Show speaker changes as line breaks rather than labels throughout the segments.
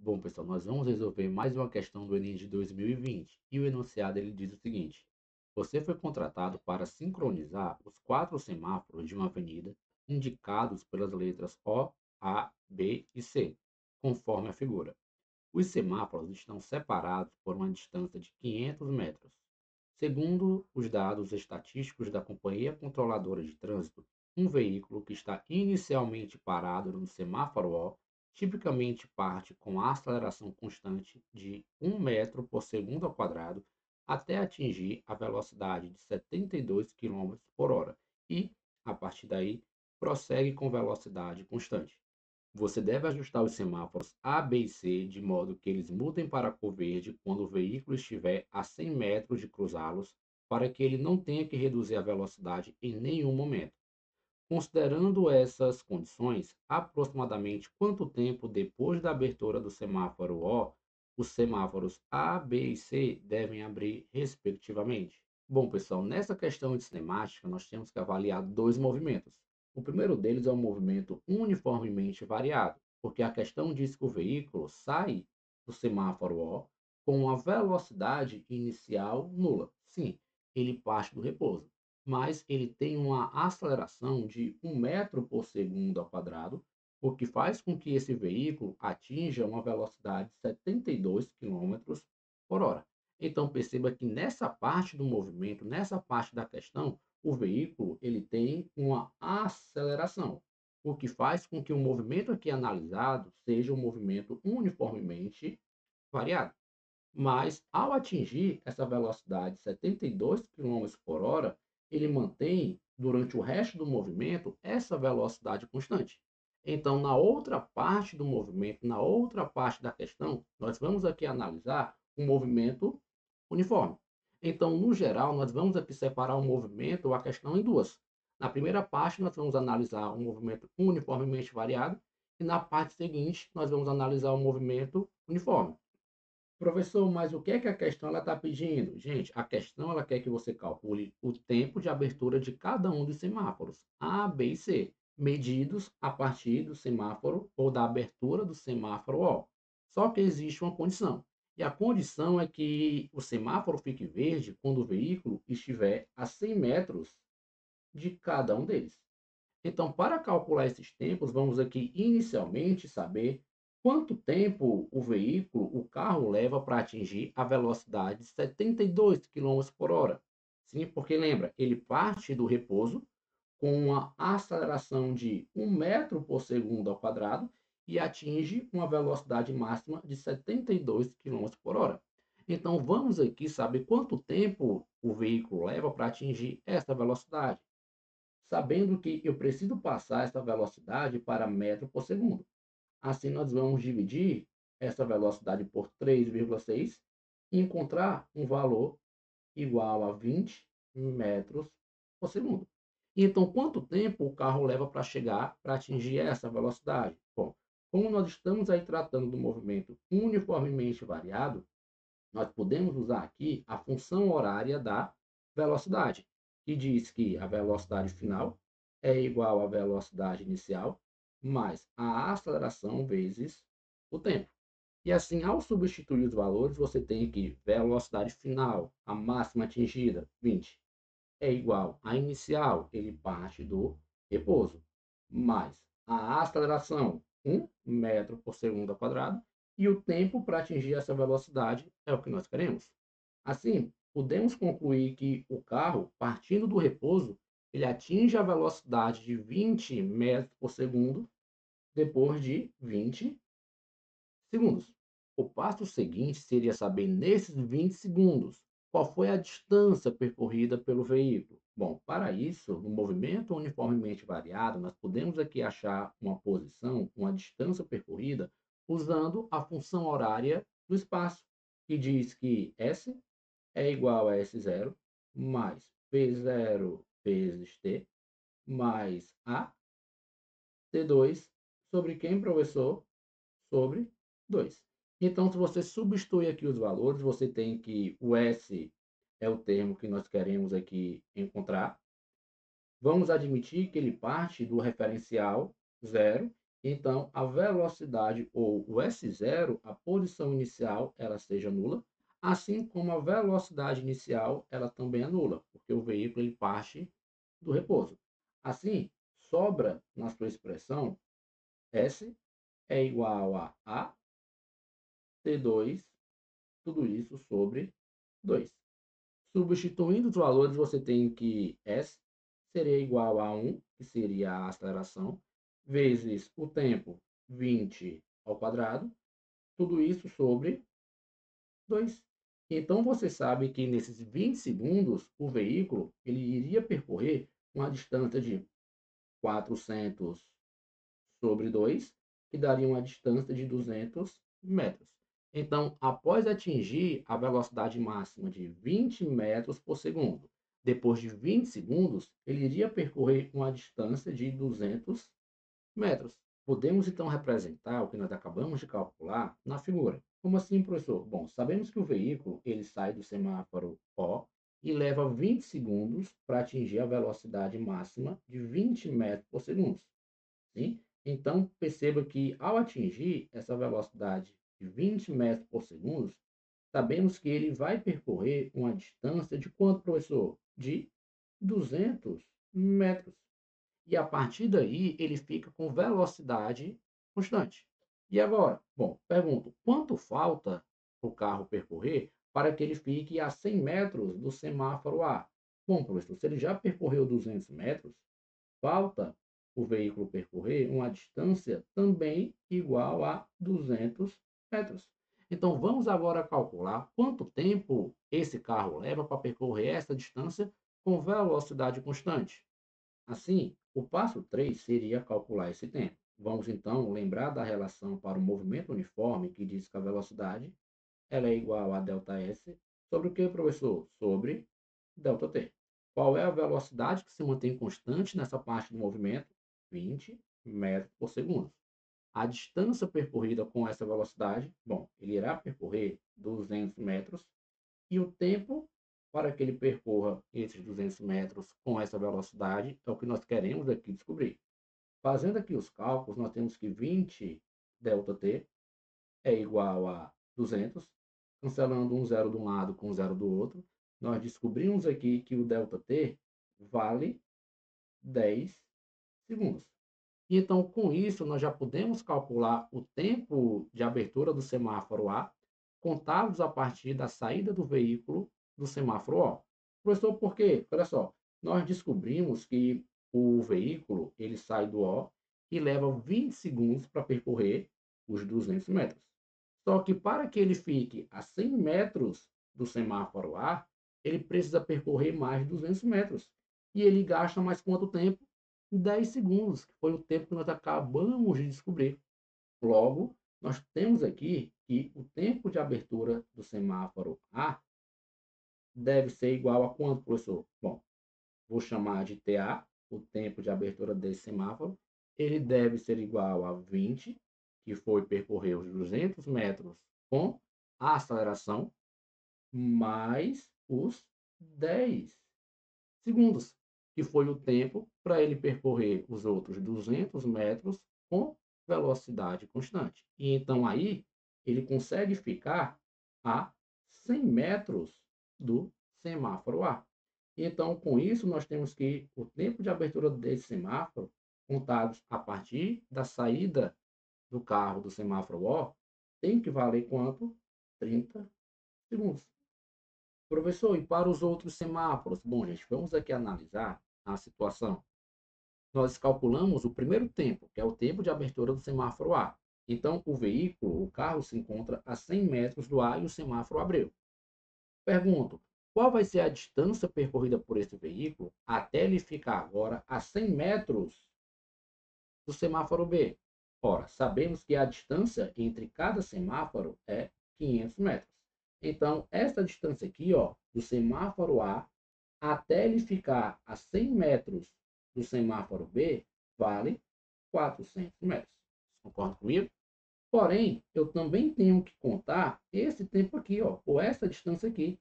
Bom, pessoal, nós vamos resolver mais uma questão do Enem de 2020. E o enunciado ele diz o seguinte: você foi contratado para sincronizar os quatro semáforos de uma avenida indicados pelas letras O, A, B e C, conforme a figura. Os semáforos estão separados por uma distância de 500 metros. Segundo os dados estatísticos da Companhia Controladora de Trânsito, um veículo que está inicialmente parado no semáforo O tipicamente parte com a aceleração constante de 1 metro por segundo ao quadrado até atingir a velocidade de 72 quilômetros por hora e, a partir daí, prossegue com velocidade constante. Você deve ajustar os semáforos A, B e C de modo que eles mudem para a cor verde quando o veículo estiver a 100 metros de cruzá-los, para que ele não tenha que reduzir a velocidade em nenhum momento. Considerando essas condições, aproximadamente quanto tempo depois da abertura do semáforo O, os semáforos A, B e C devem abrir, respectivamente? Bom, pessoal, nessa questão de cinemática, nós temos que avaliar dois movimentos. O primeiro deles é o movimento uniformemente variado, porque a questão diz que o veículo sai do semáforo O com uma velocidade inicial nula. Sim, ele parte do repouso, mas ele tem uma aceleração de 1 metro por segundo ao quadrado, o que faz com que esse veículo atinja uma velocidade de 72 quilômetros por hora. Então perceba que nessa parte do movimento, nessa parte da questão, o veículo ele tem uma aceleração, o que faz com que o movimento aqui analisado seja um movimento uniformemente variado. Mas ao atingir essa velocidade de 72 quilômetros por hora, ele mantém durante o resto do movimento essa velocidade constante. Então, na outra parte do movimento, na outra parte da questão, nós vamos aqui analisar um movimento uniforme. Então, no geral, nós vamos aqui separar o movimento ou a questão em duas. Na primeira parte, nós vamos analisar um movimento uniformemente variado, e na parte seguinte, nós vamos analisar o movimento uniforme. Professor, mas o que é que a questão está pedindo? Gente, a questão ela quer que você calcule o tempo de abertura de cada um dos semáforos, A, B e C, medidos a partir do semáforo ou da abertura do semáforo O. Só que existe uma condição. E a condição é que o semáforo fique verde quando o veículo estiver a 100 metros de cada um deles. Então, para calcular esses tempos, vamos aqui inicialmente saber quanto tempo o veículo, o carro leva para atingir a velocidade de 72 quilômetros por hora. Sim, porque lembra, ele parte do repouso com uma aceleração de 1 metro por segundo ao quadrado e atinge uma velocidade máxima de 72 quilômetros por hora. Então, vamos aqui saber quanto tempo o veículo leva para atingir essa velocidade, sabendo que eu preciso passar essa velocidade para metro por segundo. Assim, nós vamos dividir essa velocidade por 3,6 e encontrar um valor igual a 20 metros por segundo. Então, quanto tempo o carro leva para chegar, para atingir essa velocidade? Bom, como nós estamos aí tratando do movimento uniformemente variado, nós podemos usar aqui a função horária da velocidade, que diz que a velocidade final é igual à velocidade inicial mais a aceleração vezes o tempo. E assim, ao substituir os valores, você tem que velocidade final, a máxima atingida, 20, é igual à inicial, ele parte do repouso, mais a aceleração, 1 metro por segundo ao quadrado, e o tempo para atingir essa velocidade é o que nós queremos. Assim, podemos concluir que o carro, partindo do repouso, ele atinge a velocidade de 20 metros por segundo depois de 20 segundos. O passo seguinte seria saber, nesses 20 segundos, qual foi a distância percorrida pelo veículo. Bom, para isso, no movimento uniformemente variado, nós podemos aqui achar uma posição, uma distância percorrida, usando a função horária do espaço, que diz que S é igual a S0 mais P0 vezes T mais A T2 sobre quem, professor? Sobre 2. Então, se você substitui aqui os valores, você tem que o S é o termo que nós queremos aqui encontrar. Vamos admitir que ele parte do referencial zero Então, a velocidade ou o S0, a posição inicial, ela seja nula, assim como a velocidade inicial, ela também é nula, porque o veículo ele parte do repouso. Assim, sobra na sua expressão S é igual a T2, tudo isso sobre 2. Substituindo os valores, você tem que S seria igual a 1, que seria a aceleração, vezes o tempo, 20 ao quadrado, tudo isso sobre 2. Então, você sabe que nesses 20 segundos, o veículo ele iria percorrer uma distância de 400 sobre 2, que daria uma distância de 200 metros. Então, após atingir a velocidade máxima de 20 metros por segundo, depois de 20 segundos, ele iria percorrer uma distância de 200 metros. Podemos então representar o que nós acabamos de calcular na figura. Como assim, professor? Bom, sabemos que o veículo ele sai do semáforo O e leva 20 segundos para atingir a velocidade máxima de 20 metros por segundo. Sim? Então, perceba que ao atingir essa velocidade de 20 metros por segundo, sabemos que ele vai percorrer uma distância de quanto, professor? De 200 metros. E a partir daí, ele fica com velocidade constante. E agora? Bom, pergunto, quanto falta o carro percorrer para que ele fique a 100 metros do semáforo A? Bom, professor, se ele já percorreu 200 metros, falta o veículo percorrer uma distância também igual a 200 metros. Então, vamos agora calcular quanto tempo esse carro leva para percorrer essa distância com velocidade constante. Assim, o passo 3 seria calcular esse tempo. Vamos então lembrar da relação para o movimento uniforme que diz que a velocidade ela é igual a ΔS sobre o que, professor? Sobre ΔT. Qual é a velocidade que se mantém constante nessa parte do movimento? 20 metros por segundo. A distância percorrida com essa velocidade, bom, ele irá percorrer 200 metros e o tempo para que ele percorra esses 200 metros com essa velocidade é o que nós queremos aqui descobrir. Fazendo aqui os cálculos, nós temos que 20 ΔT é igual a 200, cancelando um zero de um lado com um zero do outro, nós descobrimos aqui que o ΔT vale 10 segundos. E então, com isso, nós já podemos calcular o tempo de abertura do semáforo A, contados a partir da saída do veículo do semáforo O. Professor, por quê? Olha só, nós descobrimos que o veículo ele sai do O e leva 20 segundos para percorrer os 200 metros. Só que para que ele fique a 100 metros do semáforo A, ele precisa percorrer mais de 200 metros. E ele gasta mais quanto tempo? 10 segundos, que foi o tempo que nós acabamos de descobrir. Logo, nós temos aqui que o tempo de abertura do semáforo A deve ser igual a quanto, professor? Bom, vou chamar de TA, o tempo de abertura desse semáforo. Ele deve ser igual a 20, que foi percorrer os 200 metros com a aceleração, mais os 10 segundos, que foi o tempo para ele percorrer os outros 200 metros com velocidade constante. E então aí ele consegue ficar a 100 metros do semáforo A. Então, com isso, nós temos que o tempo de abertura desse semáforo, contados a partir da saída do carro do semáforo O, tem que valer quanto? 30 segundos. Professor, e para os outros semáforos? Bom, gente, vamos aqui analisar a situação. Nós calculamos o primeiro tempo, que é o tempo de abertura do semáforo A. Então, o veículo, o carro, se encontra a 100 metros do A e o semáforo abriu. Pergunto, qual vai ser a distância percorrida por esse veículo até ele ficar agora a 100 metros do semáforo B? Ora, sabemos que a distância entre cada semáforo é 500 metros. Então, essa distância aqui, ó, do semáforo A até ele ficar a 100 metros do semáforo B, vale 400 metros. Concorda comigo? Porém, eu também tenho que contar esse tempo aqui, ó, ou essa distância aqui,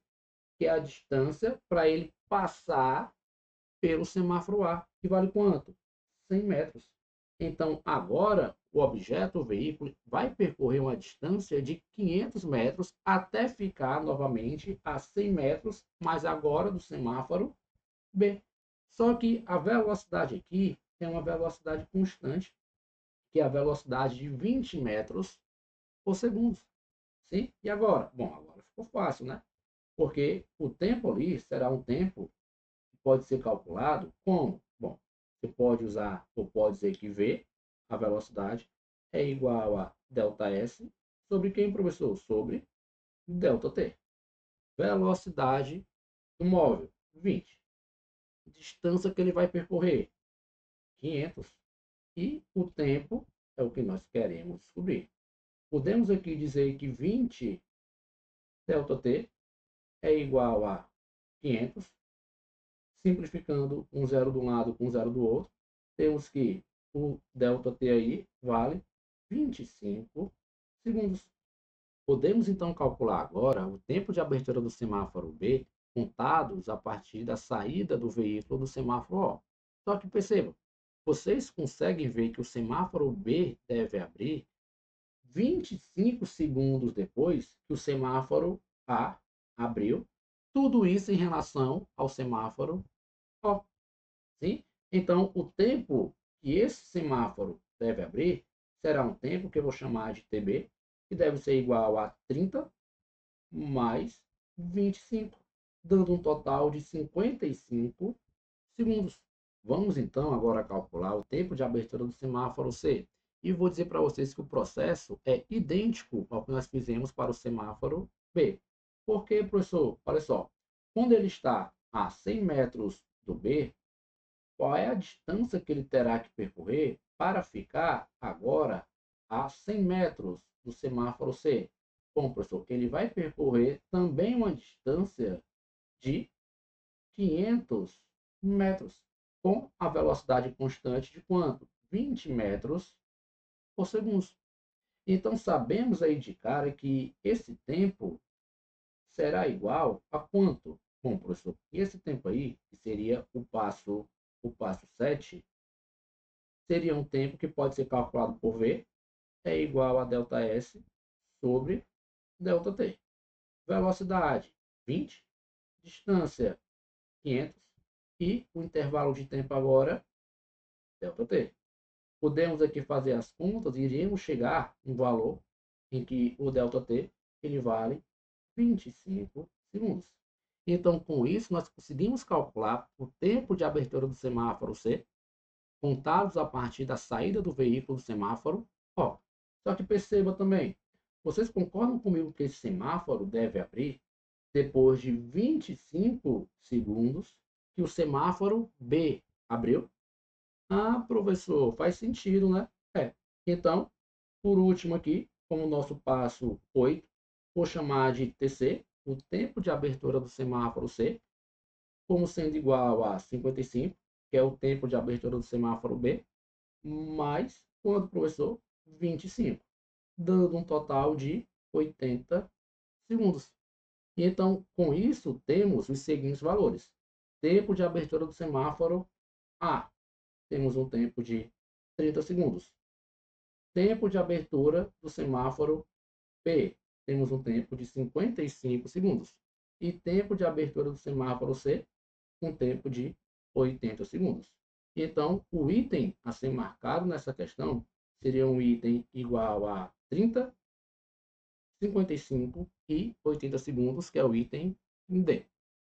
que é a distância para ele passar pelo semáforo A, que vale quanto? 100 metros. Então, agora, o objeto, o veículo, vai percorrer uma distância de 500 metros até ficar novamente a 100 metros, mas agora do semáforo B. Só que a velocidade aqui é uma velocidade constante, que é a velocidade de 20 metros por segundo. Sim? E agora? Bom, agora ficou fácil, né? Porque o tempo ali será um tempo que pode ser calculado como? Bom, você pode usar ou pode dizer que V, a velocidade, é igual a ΔS sobre quem, professor? Sobre ΔT. Velocidade do móvel, 20. Distância que ele vai percorrer, 500. E o tempo é o que nós queremos descobrir. Podemos aqui dizer que 20 ΔT é igual a 500, simplificando um zero de um lado com um zero do outro, temos que o ΔT aí vale 25 segundos. Podemos então calcular agora o tempo de abertura do semáforo B contados a partir da saída do veículo do semáforo O. Só que percebam, vocês conseguem ver que o semáforo B deve abrir 25 segundos depois que o semáforo A abriu, tudo isso em relação ao semáforo O. Sim? Então, o tempo que esse semáforo deve abrir será um tempo que eu vou chamar de TB, que deve ser igual a 30 mais 25, dando um total de 55 segundos. Vamos então agora calcular o tempo de abertura do semáforo C. E vou dizer para vocês que o processo é idêntico ao que nós fizemos para o semáforo B. Por quê, professor? Olha só, quando ele está a 100 metros do B, qual é a distância que ele terá que percorrer para ficar agora a 100 metros do semáforo C? Bom, professor, ele vai percorrer também uma distância de 500 metros, com a velocidade constante de quanto? 20 metros por segundo. Então, sabemos aí de cara que esse tempo será igual a quanto? Bom, professor, esse tempo aí, que seria o passo 7, seria um tempo que pode ser calculado por V, é igual a ΔS sobre ΔT. Velocidade, 20. Distância, 500. E o intervalo de tempo agora, ΔT. Podemos aqui fazer as contas e iremos chegar um valor em que o ΔT ele vale 25 segundos. Então, com isso, nós conseguimos calcular o tempo de abertura do semáforo C, contados a partir da saída do veículo do semáforo O. Só que perceba também, vocês concordam comigo que esse semáforo deve abrir depois de 25 segundos que o semáforo B abriu? Ah, professor, faz sentido, né? É. Então, por último aqui, como nosso passo 8, vou chamar de TC, o tempo de abertura do semáforo C, como sendo igual a 55, que é o tempo de abertura do semáforo B, mais quanto, professor? 25, dando um total de 80 segundos. E então, com isso, temos os seguintes valores. Tempo de abertura do semáforo A, temos um tempo de 30 segundos. Tempo de abertura do semáforo B, temos um tempo de 55 segundos. E tempo de abertura do semáforo C, um tempo de 80 segundos. Então, o item a ser marcado nessa questão seria um item igual a 30, 55 e 80 segundos, que é o item D.